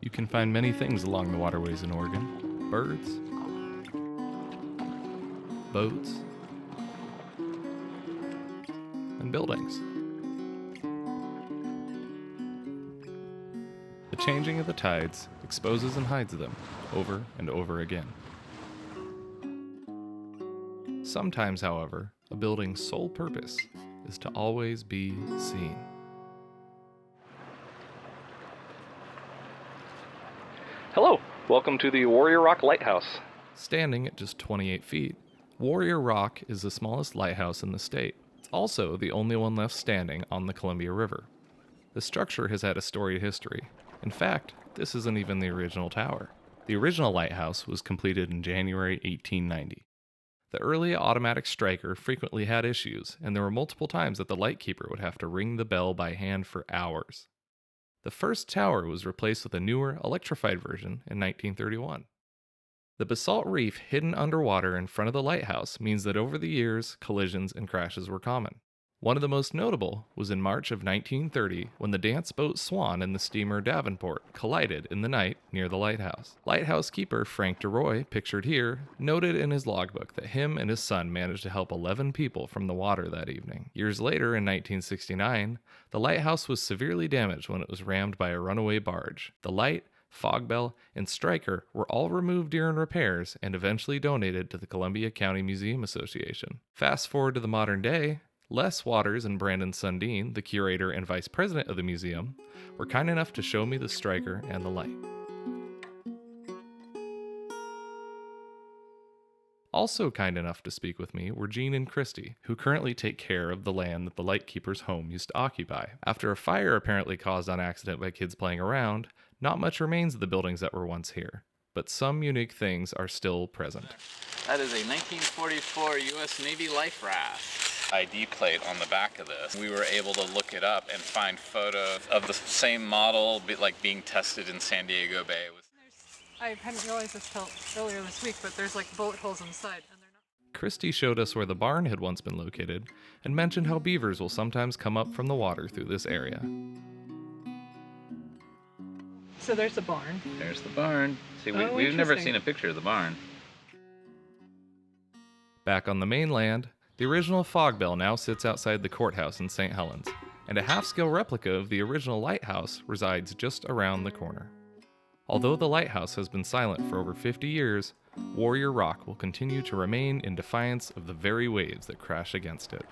You can find many things along the waterways in Oregon. Birds, boats, and buildings. The changing of the tides exposes and hides them over and over again. Sometimes, however, a building's sole purpose is to always be seen. Hello, welcome to the Warrior Rock Lighthouse. Standing at just 28 feet, Warrior Rock is the smallest lighthouse in the state. It's also the only one left standing on the Columbia River. The structure has had a storied history. In fact, this isn't even the original tower. The original lighthouse was completed in January 1890. The early automatic striker frequently had issues, and there were multiple times that the lightkeeper would have to ring the bell by hand for hours. The first tower was replaced with a newer, electrified version in 1931. The basalt reef hidden underwater in front of the lighthouse means that over the years, collisions and crashes were common. One of the most notable was in March of 1930 when the dance boat Swan and the steamer Davenport collided in the night near the lighthouse. Lighthouse keeper Frank DeRoy, pictured here, noted in his logbook that him and his son managed to help 11 people from the water that evening. Years later, in 1969, the lighthouse was severely damaged when it was rammed by a runaway barge. The light, fog bell, and striker were all removed during repairs and eventually donated to the Columbia County Museum Association. Fast forward to the modern day, Les Waters and Brandon Sundin, the curator and vice president of the museum, were kind enough to show me the striker and the light. Also kind enough to speak with me were Gene and Christy, who currently take care of the land that the lightkeeper's home used to occupy. After a fire apparently caused on accident by kids playing around, not much remains of the buildings that were once here, but some unique things are still present. That is a 1944 U.S. Navy life raft. ID plate on the back of this. We were able to look it up and find photos of the same model being tested in San Diego Bay. I hadn't realized this till earlier this week, but there's like bullet holes inside, and they're not. Christy showed us where the barn had once been located and mentioned how beavers will sometimes come up from the water through this area. So there's the barn. There's the barn. See, we've never interesting. seen a picture of the barn. Back on the mainland, the original fog bell now sits outside the courthouse in St. Helens, and a half-scale replica of the original lighthouse resides just around the corner. Although the lighthouse has been silent for over 50 years, Warrior Rock will continue to remain in defiance of the very waves that crash against it.